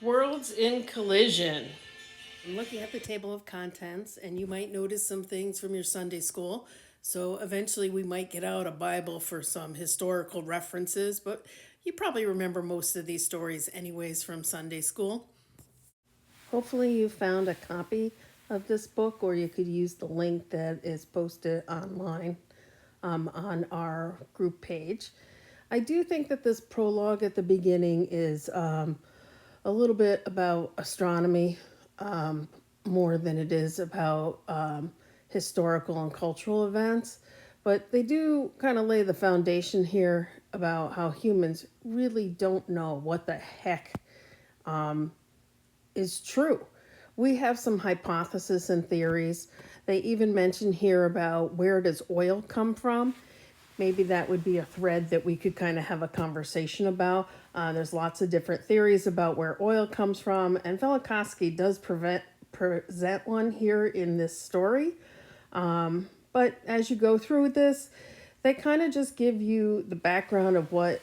Worlds in collision. I'm looking at the table of contents, and you might notice some things from your Sunday school. So eventually, we might get out a Bible for some historical references, but you probably remember most of these stories, anyways, from Sunday school. Hopefully, you found a copy of this book, or you could use the link that is posted online on our group page. I do think that this prologue at the beginning is a little bit about astronomy more than it is about historical and cultural events. But they do kind of lay the foundation here about how humans really don't know what the heck is true. We have some hypotheses and theories. They even mention here about where does oil come from. Maybe that would be a thread that we could kind of have a conversation about. There's lots of different theories about where oil comes from, and Velikovsky does present one here in this story. But as you go through this, they kind of just give you the background of what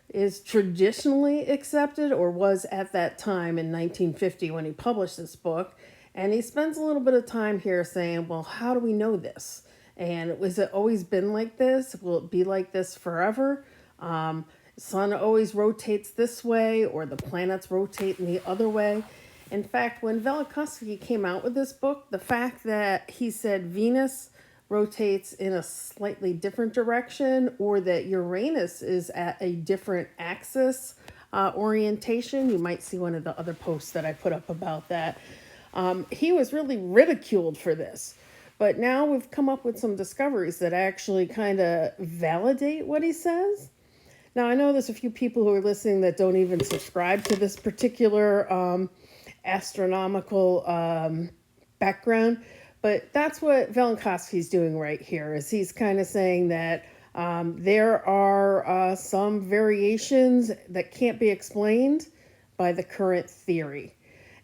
is traditionally accepted or was at that time in 1950 when he published this book. And he spends a little bit of time here saying, well, how do we know this? And was it always been like this? Will it be like this forever? Sun always rotates this way, or the planets rotate in the other way. In fact, when Velikovsky came out with this book, the fact that he said Venus rotates in a slightly different direction or that Uranus is at a different axis orientation, you might see one of the other posts that I put up about that. He was really ridiculed for this. But now we've come up with some discoveries that actually kind of validate what he says. Now, I know there's a few people who are listening that don't even subscribe to this particular astronomical background, but that's what Velikovsky's doing right here. Is he's kind of saying that there are some variations that can't be explained by the current theory.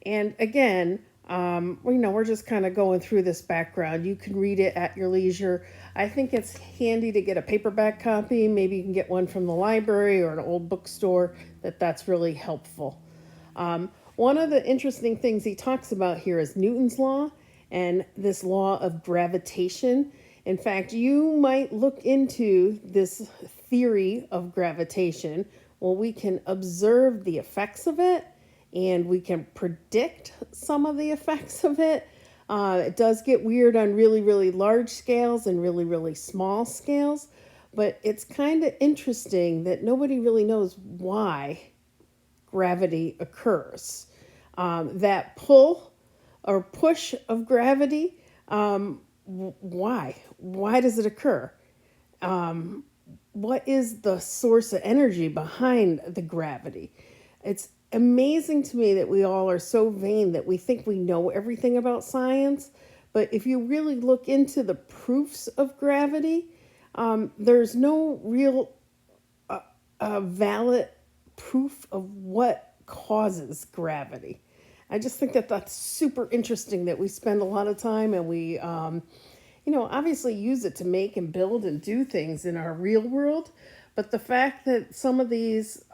And again, we're just kind of going through this background. You can read it at your leisure. I think it's handy to get a paperback copy. Maybe you can get one from the library or an old bookstore. That's really helpful. One of the interesting things he talks about here is Newton's law and this law of gravitation. In fact, you might look into this theory of gravitation. Well, we can observe the effects of it and we can predict some of the effects of it. It does get weird on really, really large scales and really, really small scales, but it's kind of interesting that nobody really knows why gravity occurs. That pull or push of gravity, why? Why does it occur? What is the source of energy behind the gravity? It's amazing to me that we all are so vain that we think we know everything about science. But if you really look into the proofs of gravity, there's no real valid proof of what causes gravity. I just think that that's super interesting that we spend a lot of time and we, obviously use it to make and build and do things in our real world. But the fact that some of these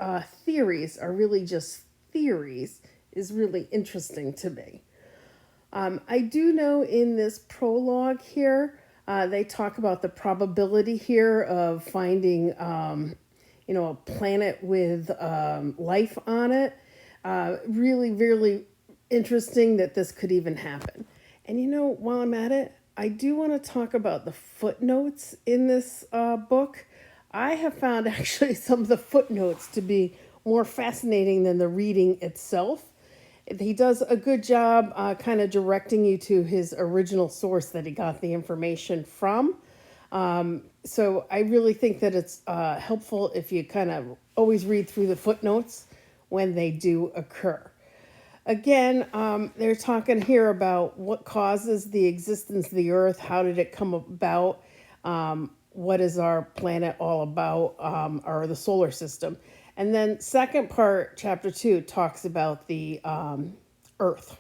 theories are really just theories is really interesting to me. I do know in this prologue here, they talk about the probability here of finding, a planet with life on it. Really, really interesting that this could even happen. And while I'm at it, I do want to talk about the footnotes in this book. I have found actually some of the footnotes to be more fascinating than the reading itself. He does a good job kind of directing you to his original source that he got the information from. So I really think that it's helpful if you kind of always read through the footnotes when they do occur. Again, they're talking here about what causes the existence of the Earth, how did it come about, what is our planet all about, or the solar system. And then second part, chapter 2, talks about the Earth.